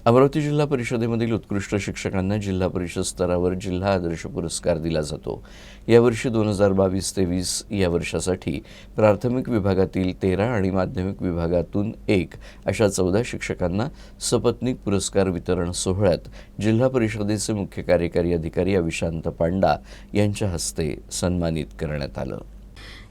अमरावती जिल्हा परिषदेमधील उत्कृष्ट शिक्षकांना जिल्हा परिषद स्तरावर जिल्हा आदर्श पुरस्कार दिला जातो। यावर्षी 2022-23 या वर्षासाठी प्राथमिक विभागातील 13 आणि माध्यमिक विभागातून 1 अशा 14 शिक्षकांना सपत्नीक पुरस्कार वितरण सोहळ्यात जिल्हा परिषदेचे मुख्य कार्यकारी अधिकारी अविशांत पांडा यांच्या हस्ते सन्मानित करण्यात आलं।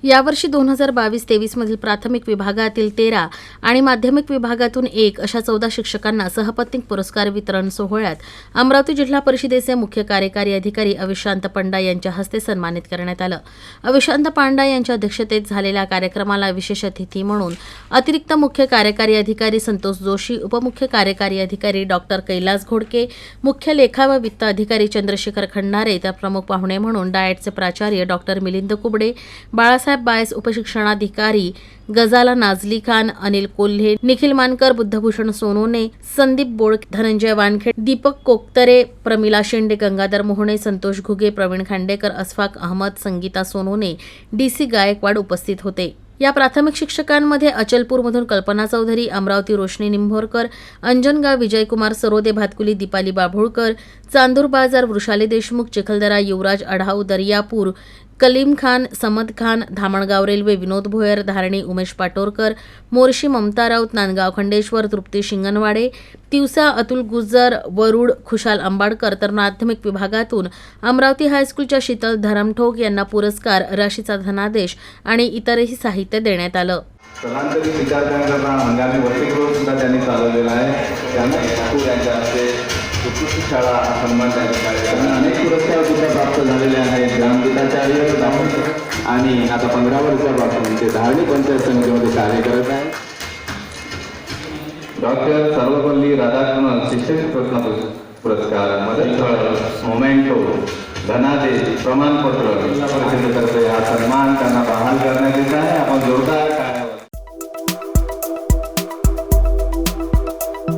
यावर्षी 2022-23 मधील प्राथमिक विभागातील 13 आणि माध्यमिक विभागातून 1 अशा 14 शिक्षकांना सहपत्नीक पुरस्कार वितरण सोहळ्यात अमरावती जिल्हा परिषदेचे मुख्य कार्यकारी अधिकारी अविशांत पांडा यांच्या हस्ते सन्मानित करण्यात आलं। अविशांत पांडा यांच्या अध्यक्षतेत झालेल्या कार्यक्रमाला विशेष अतिथी म्हणून अतिरिक्त मुख्य कार्यकारी अधिकारी संतोष जोशी, उपमुख्य कार्यकारी अधिकारी डॉक्टर कैलास घोडके, मुख्य लेखा व वित्त अधिकारी चंद्रशेखर खंडारे, तर प्रमुख पाहुणे म्हणून डाएटचे प्राचार्य डॉक्टर मिलिंद कुबडे, बाळासाहेब बायस उपशिक्षणाधिकारी गजाला नाझली खान, अनिल कोल्हे, निखिल मानकर, बुद्धभूषण सोनोने, संदीप बोळके, धनंजय वानखेड, दीपक कोकतरे, प्रमिला शेंडे, गंगाधर मोहणे, संतोष घुगे, प्रवीण खांडेकर, असफाक अहमद, संगीता सोनोने, डीसी गायकवाड उपस्थित होते। या प्राथमिक शिक्षकांमध्ये अचलपूरमधून कल्पना चौधरी, अमरावती रोशनी निंभोरकर, अंजनगाव विजयकुमार सरोदे, भातकुली दीपाली बाभुळकर, चांदूर बाजार वृषाली देशमुख, चिखलदरा युवराज अढाऊ, दर्यापूर कलीम खान, समद खान, धामणगाव रेल्वे विनोद भोयर, धारणी उमेश पाटोरकर, मोर्शी ममता राऊत, नांदगाव खंडेश्वर तृप्ती शिंगणवाडे, तिवसा अतुल गुजर, वरुड खुशाल अंबाडकर, तर माध्यमिक विभागातून अमरावती हायस्कूलच्या शीतल धरमठोक यांना पुरस्कार, राशीचा धनादेश आणि इतरही साहित्य देण्यात आलं। स्थलांतरित विद्यार्थ्यांकरता हंगामी वसतिगृह सुद्धा त्यांनी चालवलेला आहे। त्यामुळे ठाकूर यांच्या हस्ते उत्कृष्ट शाळा हा सन्मान त्यांनी कार्यक्रम अनेक पुरस्कार सुद्धा प्राप्त झालेले आहेत। ग्रामगीताचार्य आणि आता 15 वर्षापासून ते धारणी पंचायत समितीमध्ये कार्य करत आहे। डॉक्टर सर्वपल्ली राधाकृष्णन शिक्षक रत्न पुरस्कार, मदत मोमेंटो, धनादेश, प्रमाणपत्र परिषदेतर्फे हा सन्मान त्यांना बहाल करण्यात येत आहे। आपण जोरदार